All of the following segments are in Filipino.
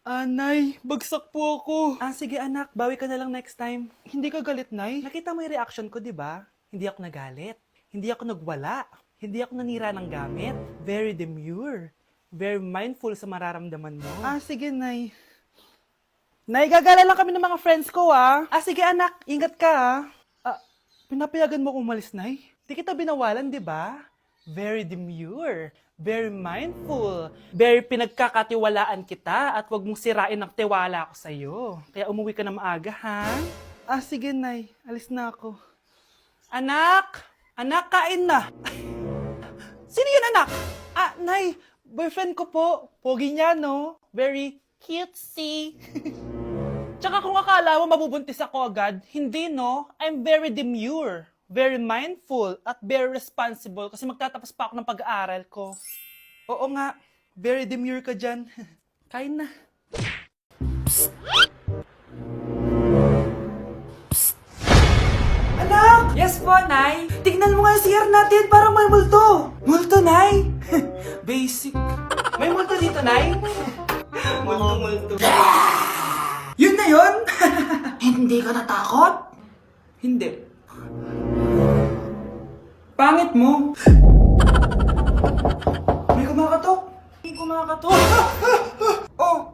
Nay, bagsak po ako. Sige anak, bawi ka na lang next time. Hindi ka galit, Nay? Nakita mo yung reaction ko, di ba? Hindi ako nagalit. Hindi ako nagwala. Hindi ako nanira ng gamit. Very demure. Very mindful sa mararamdaman mo. Sige, Nay. Nay, gagala lang kami ng mga friends ko, sige anak, ingat ka, pinapayagan mo kong umalis, Nay? Di kita binawalan, di ba? Very demure, very mindful, very pinagkakatiwalaan kita at wag mong sirain ang tiwala ko sa'yo. Kaya umuwi ka na maaga, ha? Sige, Nay. Alis na ako. Anak! Anak, kain na! Sino yun, anak? Nay, boyfriend ko po. Pogi niya, no? Very cutesy. Tsaka kung akala mo mabubuntis ako agad, hindi, no? I'm very demure, very mindful, at very responsible kasi magtatapos pa ako ng pag-aaral ko. Oo nga, very demure ka dyan. Kain na. Psst. Psst. Anak! Yes po, Nay. Tignan mo nga yung CR natin, parang may multo. Multo, Nay? Basic. May multo dito, Nay? Multo. Yun na yun? Hindi ka natakot? Hindi. Pangit mo. May kumakatok. May kumakatok.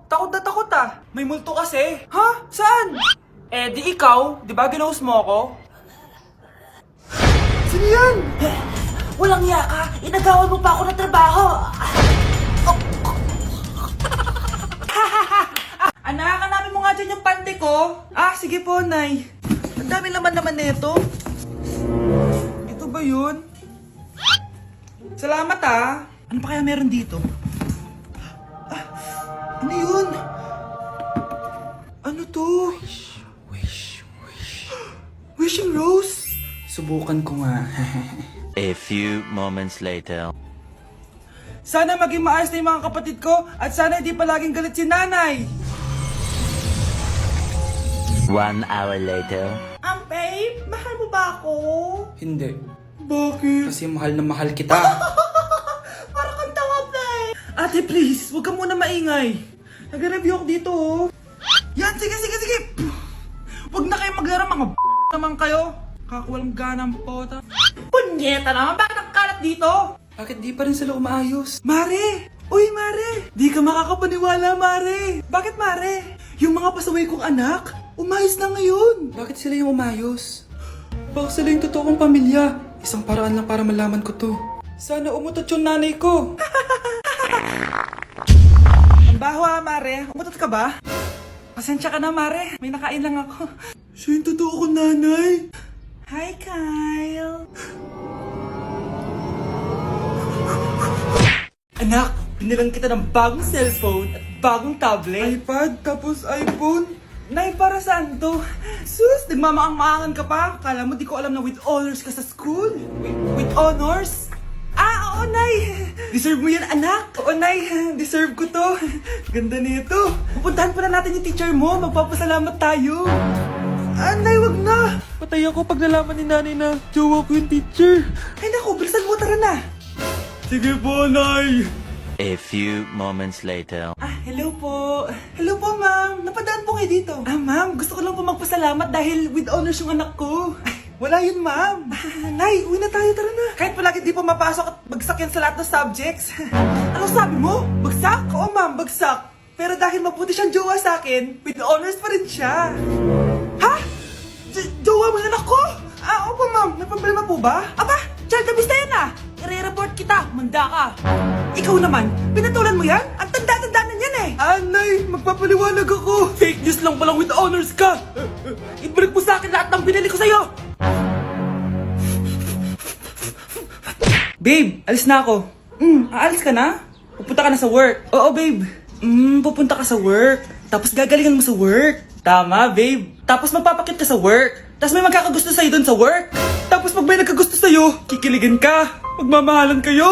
Takot na takot May multo kasi. Ha? Saan? Di ikaw. Di ba ginost mo ako? Sino yan? Walang iya ka. Inagawan mo pa ako ng trabaho. Anak, hanapin mo nga dyan yung pante ko. Sige po, Nay. Ang dami naman nito. Ito ba yun? Salamat, Ano pa kaya meron dito? Ano yun? Ano to? Wish. Wishing rose? Subukan ko nga. A few moments later. Sana maging maayos na yung mga kapatid ko at sana hindi palaging galit si nanay. 1 hour later. Babe, mahal mo ba ako? Hindi. Bakit? Kasi mahal na mahal kita. Parang kang tanga, babe. Ate, please, huwag ka muna maingay. Nag-review ako dito, Yan, sige. Huwag na kayo maglaro, mga naman kayo. Kakawalang ganang pota. Punyeta naman, bakit nakakalat dito? Bakit di pa rin sila umaayos? Mare! Uy, Mare! Di ka makakapaniwala, Mare! Bakit, Mare? Yung mga pasaway kong anak, umayos na ngayon. Bakit sila yung umayos? Baka sila yung totoong pamilya. Isang paraan lang para malaman ko to. Sana umutot yung nanay ko. Ang baho, Mare. Umutot ka ba? Pasensya ka na, Mare. May nakain lang ako. Siya yung totoo kong nanay. Hi, Kyle. Anak, binilang kita ng bagong cellphone at bagong tablet. iPad, tapos iPhone. Nay, para saan to? Sus, nagmamaang-maangan ka pa? Kala mo di ko alam na with honors ka sa school? With honors? Oo, Nay. Deserve mo yan, anak. Oo, Nay. Deserve ko to. Ganda nito. Pupuntahan pa na natin yung teacher mo. Magpapasalamat tayo. Nay, wag na. Patay ako pag nalaman ni nanay na jowa ko yung teacher. Ay, naku, bilisan mo. Tara na. Sige po, Nay. A few moments later. Hello po. Hello po, ma'am. Napadaan po kayo dito. Ma'am, gusto ko lang po magpasalamat dahil with honors yung anak ko. Wala yun, ma'am. Nay, uwi na tayo. Tara na. Kahit palagi di po mapasok at bagsak yan sa lahat ng subjects. Ano sabi mo? Bagsak? Oo, ma'am, bagsak. Pero dahil mabuti siyang jowa sa akin, with honors pa rin siya. Ha? Jowa mo yung anak ko? Opo, ma'am. May problema po ba? Aba, child abuse na yan I-report kita. Manda ka. Ikaw naman, pinatulan mo yan? Ang tanda-tanda na yan Nay, magpapaliwanag ako. Fake news lang palang with honors ka. Ibalik mo sa akin lahat ng binili ko sa'yo. Babe, alis na ako. Aalis ka na? Pupunta ka na sa work. Oo, babe. Pupunta ka sa work. Tapos gagalingan mo sa work. Tama, babe. Tapos magpapakit ka sa work. Tapos may magkakagusto sa'yo dun sa work. Tapos pag may nagkagusto sa'yo, kikiligan ka. Magmamahalan kayo.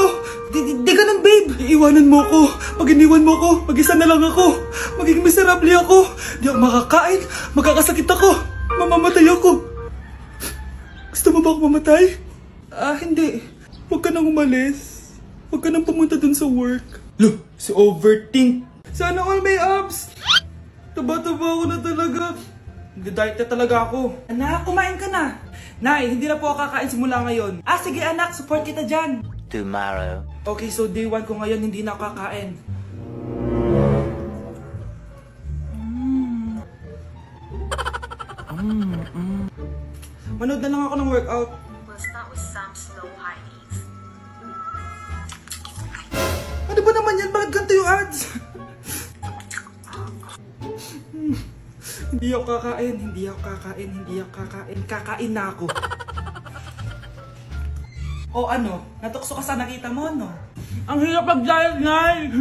Di ganun, babe. Iiwanan mo ko. Pag iniwan mo ko, mag-isa na lang ako. Magiging miserable ako. Di ako makakain. Magkakasakit ako. Mamamatay ako. Gusto mo ba ako mamatay? Hindi. Huwag ka nang umalis. Huwag ka nang pumunta dun sa work. Loh, si overthink. Sana all may abs. Taba-taba ako na talaga. Nag-diet na talaga ako. Anak, kumain ka na. Nay, hindi na po ako kakain simula ngayon. Ah, sige anak, support kita dyan. Tomorrow. Okay, so day 1 ko ngayon, hindi na ako kakain. Manood na lang ako ng workout. We'll start with some slow high knees. Ano ba naman yan? Bakit ganito yung ads? Hindi ako kakain, hindi ako kakain, hindi ako kakain. Kakain na ako. O ano? Natukso ka sa nakita mo, no? Ang hirap mag-diet, Nay!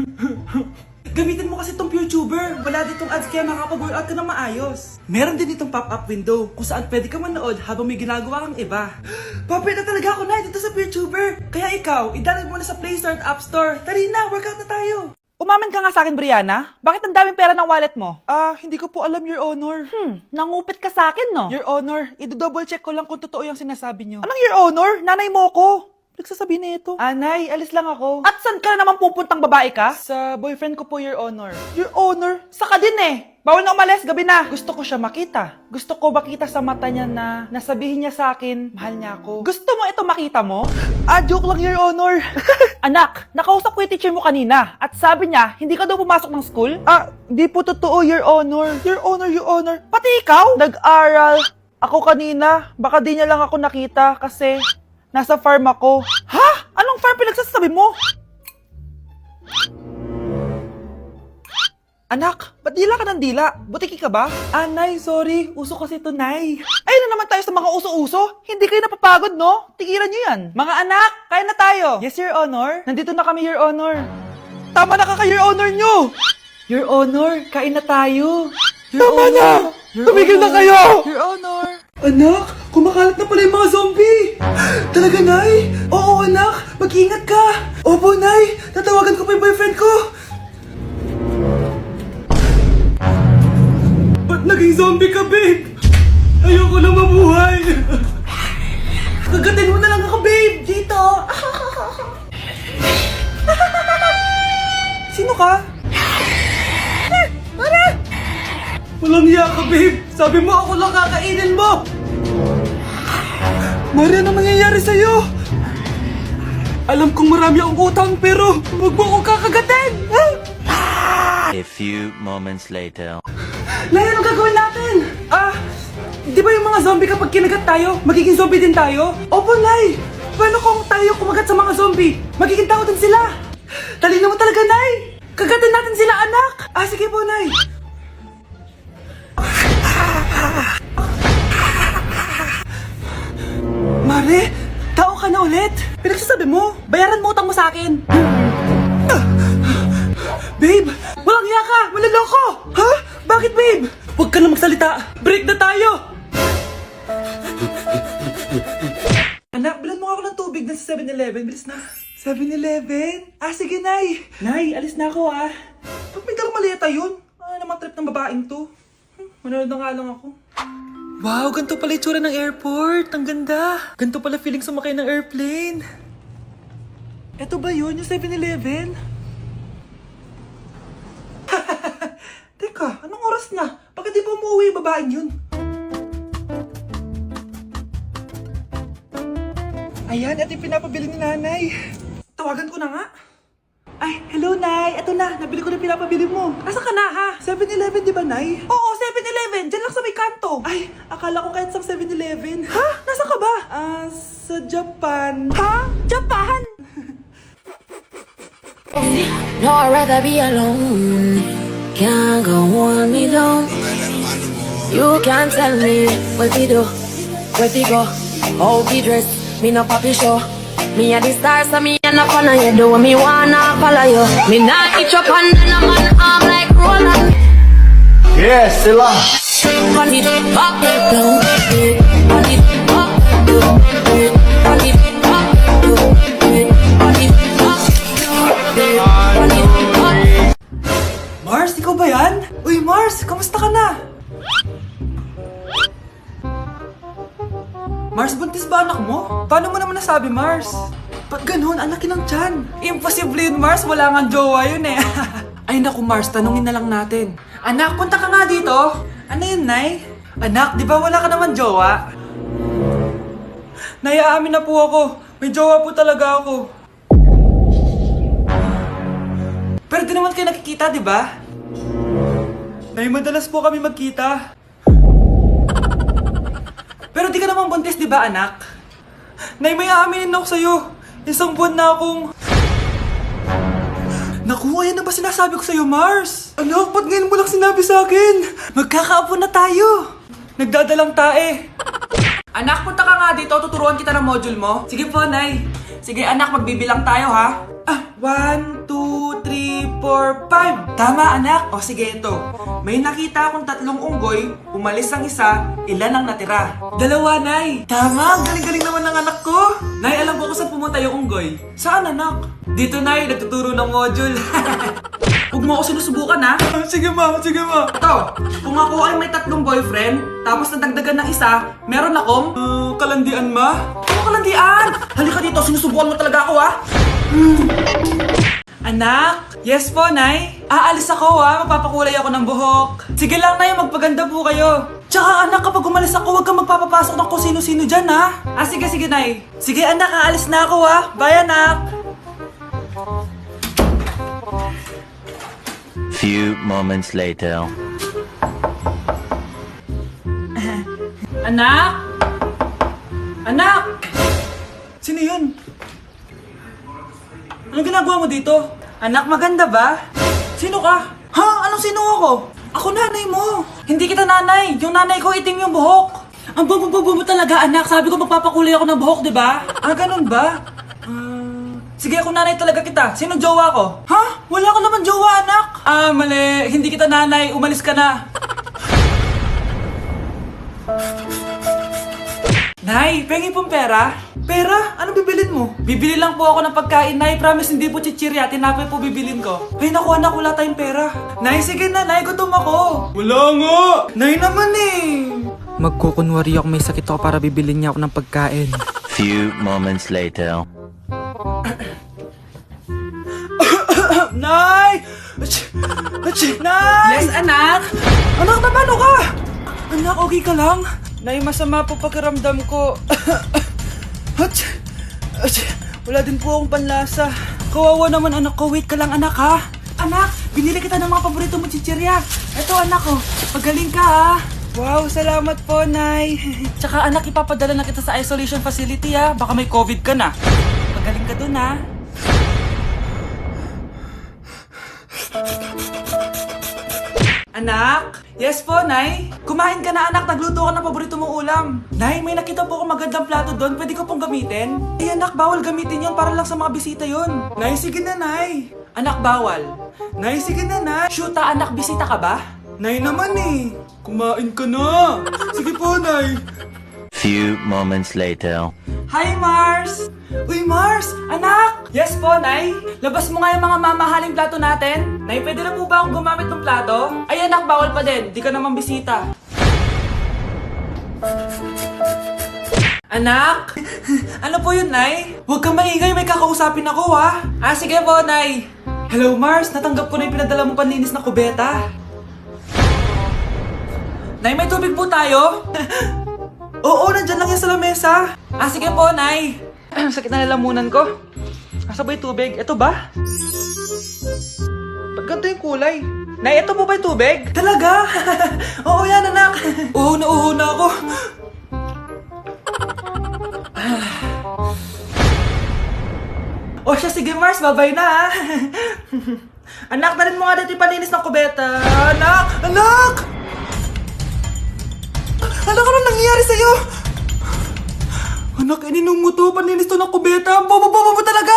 Gamitin mo kasi tong YouTuber. Wala ditong ads kaya makapag-workout ka na maayos. Meron din itong pop-up window kung saan pwede ka manood habang may ginagawa kang iba. Papi na talaga ako na dito sa YouTuber. Kaya ikaw, i-download mo na sa Play Store at App Store. Tari na, workout na tayo. Umamin ka nga sa akin, Brianna. Bakit ang daming pera ng wallet mo? Hindi ko po alam, Your Honor. Nangupit ka sa akin, no? Your Honor, i-double check ko lang kung totoo yung sinasabi nyo. Anong Your Honor? Nanay mo ko. Nagsasabi na ito. Nay, alis lang ako. At saan ka na naman pupuntang babae ka? Sa boyfriend ko po, Your Honor. Your Honor? Saka din eh. Bawal na umalis, gabi na. Gusto ko siya makita. Gusto ko makita sa mata niya na nasabihin niya sa akin, mahal niya ako. Gusto mo ito makita mo? Joke lang, Your Honor. Anak, nakausap ko yung teacher mo kanina at sabi niya, hindi ka daw pumasok ng school? Di po totoo, Your Honor. Your Honor, Your Honor. Pati ikaw? Nag-aral. Ako kanina, baka di niya lang ako nakita kasi nasa farm ako. Ha? Anong farm pinagsasabi mo? Anak, ba't dila ka ng dila? Butiki ka ba? Nay, sorry. Uso kasi to, Nay. Ayun na naman tayo sa mga uso-uso. Hindi kayo napapagod, no? Tigilan nyo yan. Mga anak, kain na tayo. Yes, Your Honor. Nandito na kami, Your Honor. Tama na ka, Your Honor nyo. Your Honor, kain na tayo. Tama na! Tumigil na kayo! Your Honor. Anak, kumakalat na pala yung mga zombie! Talaga, Nay? Oo, anak! Mag-ingat ka! Opo, Nay! Tatawagan ko pa yung boyfriend ko! Ba't naging zombie ka, babe? Ayoko na mabuhay! Kagatin mo na lang ako, babe! Dito! Sino ka? Walang hiya ka, babe! Sabi mo ako lang kakainin mo! Maria, ano nangyayari sa'yo? Alam kong marami akong utang pero huwag mo akong kakagatin! A few moments later. Laya, anong gagawin natin? Di ba yung mga zombie kapag kinagat tayo, magiging zombie din tayo? Opo, Nay! Paano kung tayo kumagat sa mga zombie? Magiging tao din sila! Talino mo talaga, Nay! Kagatin natin sila, anak! Sige po, Nay! Mare, tao ka na ulit. Pinagsasabi mo, bayaran mo utang mo sa akin. Babe, walang hiya ka, maloloko. Ha? Bakit, babe? Huwag ka na magsalita. Break na tayo. Anak, bilan mo ako ng tubig na sa 7-Eleven. Bilis na. 7-Eleven? Sige, Nay. Nay, alis na ako, Ba't may dalang maleta yun? Naman trip ng babaeng to. Manood na nga lang ako. Wow, ganito pala itsura ng airport. Ang ganda. Ganito pala feeling sumakay ng airplane. Eto ba yun? Yung 7-Eleven? Teka, anong oras na? Bakit di pa umuwi yung babaeng yun? Ayan, ito yung pinapabili ni Nanay. Tawagan ko na nga. Ay, hello, Nay. Eto na, nabili ko na pinapabili mo. Asa ka na, ha? 7-Eleven, di ba, Nay? Oo, 7-Eleven. Diyan lang sa may kanto. Ay, akala ko kahit sa 7-Eleven. Ha? Nasa ka ba? Sa Japan. Ha? Japan? No, I'd rather be alone. Can't go on me down. You can't tell me what we do, where we go, how we dress. Me no papi show. Me a the stars, so me a knock on you. Do what me wanna follow you. Me not itch up on the man arm like Roland. Yes, Silla. Put it up, down, put it up, down, put it up, down, put it up, put it up. Mars, ikaw ba yan? Uy, Mars, kamusta ka na? Mars, buntis ba anak mo? Paano mo naman nasabi, Mars? Ba't ganun? Anaki ng tiyan. Imposible yun, Mars. Wala nga jowa yun eh. Ay naku, Mars, tanungin na lang natin. Anak, punta ka nga dito. Ano yun, Nay? Anak, di ba wala ka naman jowa? Nay, aamin na po ako. May jowa po talaga ako. Pero di naman kayo nakikita, di ba? Nay, madalas po kami magkita. Pero di ka naman buntis, di ba, anak? Nay, may aaminin ako sa'yo. Isang buwan na akong... Naku, ayan na ba sinasabi ko sa'yo, Mars? Anak, ba't ngayon mo lang sinabi sa akin? Magkakaapo na tayo. Nagdadalang tae. Anak, punta ka nga dito. Tuturuan kita ng module mo. Sige po, Nay. Sige, anak, magbibilang tayo, ha? 1, 2, 3, 4, 5. Tama, anak. O, sige, ito. May nakita akong 3 unggoy. Umalis ang isa. Ilan ang natira? 2, Nay. Tama, galing-galing naman ng anak ko. Nay, alam ko kung saan pumunta yung unggoy. Saan, anak? Dito, Nay. Nagtuturo ng module. Huwag mo ako sinusubukan, ha? Sige, ma. Sige, ma. Ito, kung ako ay may 3 boyfriend, tapos nadagdagan ng isa, meron akong... kalandian, ma? Ano kalandian? Halika dito, sinusubukan mo talaga ako, ha? Anak? Yes po, Nay. Aalis ako, ha? Magpapakulay ako ng buhok. Sige lang, Nay. Magpaganda po kayo. Tsaka, anak, kapag umalis ako, huwag kang magpapapasok ng kung sino-sino dyan, ha? Sige, sige, Nay. Sige, anak. Aalis na ako, ha? Bye, anak. Few moments later. Anak? Anak! Sino yun? Anong ginagawa mo dito? Anak, maganda ba? Sino ka? Ha? Anong sino ako? Ako nanay mo. Hindi kita nanay. Yung nanay ko itim yung buhok. Ang bubo mo talaga, anak. Sabi ko magpapakulay ako ng buhok, di ba? Ganun ba? Sige, ako nanay talaga kita. Sino jowa ko? Ha? Wala ko naman jowa, anak. Mali. Hindi kita nanay. Umalis ka na. Nay, pengi pong pera? Pera? Anong bibilin mo? Bibili lang po ako ng pagkain, Nay. Promise, hindi po chichirya. Tinapay po bibilin ko. Ay, naku, anak, wala tayong pera. Nay, sige na, Nay. Gutom ako. Wala nga. Nay naman eh. Magkukunwari ako may sakit ako para bibilin niya ako ng pagkain. Few moments later. Nay! Nay! Yes, anak? Anak, paano ka? Anak, okay ka lang? Nay, masama po pakiramdam ko. Wala din po akong panlasa. Kawawa naman, anak ko. Wait ka lang, anak, ha? Anak, binili kita ng mga paborito mo chichirya. Eto, anak ko. Pagaling ka, ha? Wow, salamat po, Nay. Tsaka, anak, ipapadala na kita sa isolation facility, ha? Baka may COVID ka na. Pagaling ka dun, ha? Anak? Yes po, Nay. Kumain ka na, anak. Nagluto ko ng paborito mong ulam. Nay, may nakita po akong magandang plato doon. Pwede ko pong gamitin? Eh, anak, bawal gamitin yon. Para lang sa mga bisita yon. Nay, sige na, Nay. Anak, bawal. Nay, sige na, Nay. Shoota, anak, bisita ka ba? Nay naman eh. Kumain ka na. Sige po, Nay. Few moments later. Hi, Mars! Uy, Mars! Anak! Yes po, Nay. Labas mo nga yung mga mamahaling plato natin. Nay, pwede na po ba akong gumamit ng plato? Ay, anak, bawal pa din. Di ka naman bisita. Anak? Ano po yun, Nay? Huwag kang maingay. May kakausapin ako, ha? Sige po, Nay. Hello, Mars. Natanggap ko na yung pinadala mong panlinis na kubeta. Nay, may tubig po tayo? Oo, nandyan lang yan sa lamesa. Sige po, Nay. Sakit na lalamunan ko. Asa ba yung tubig? Ito ba? Ba't ganito yung kulay? Nay, ito po ba yung tubig? Talaga? Oo yan, anak. Uho na ako. Siya, sige, Mars. Babay na, ha? Anak, dalhin mo nga dito yung palinis ng kubeta. Anak! Anak! Anak, ano nangyayari sa'yo? Anak, ininom mo to. Paninis to ng kubeta. Ang bobo-bobo mo talaga.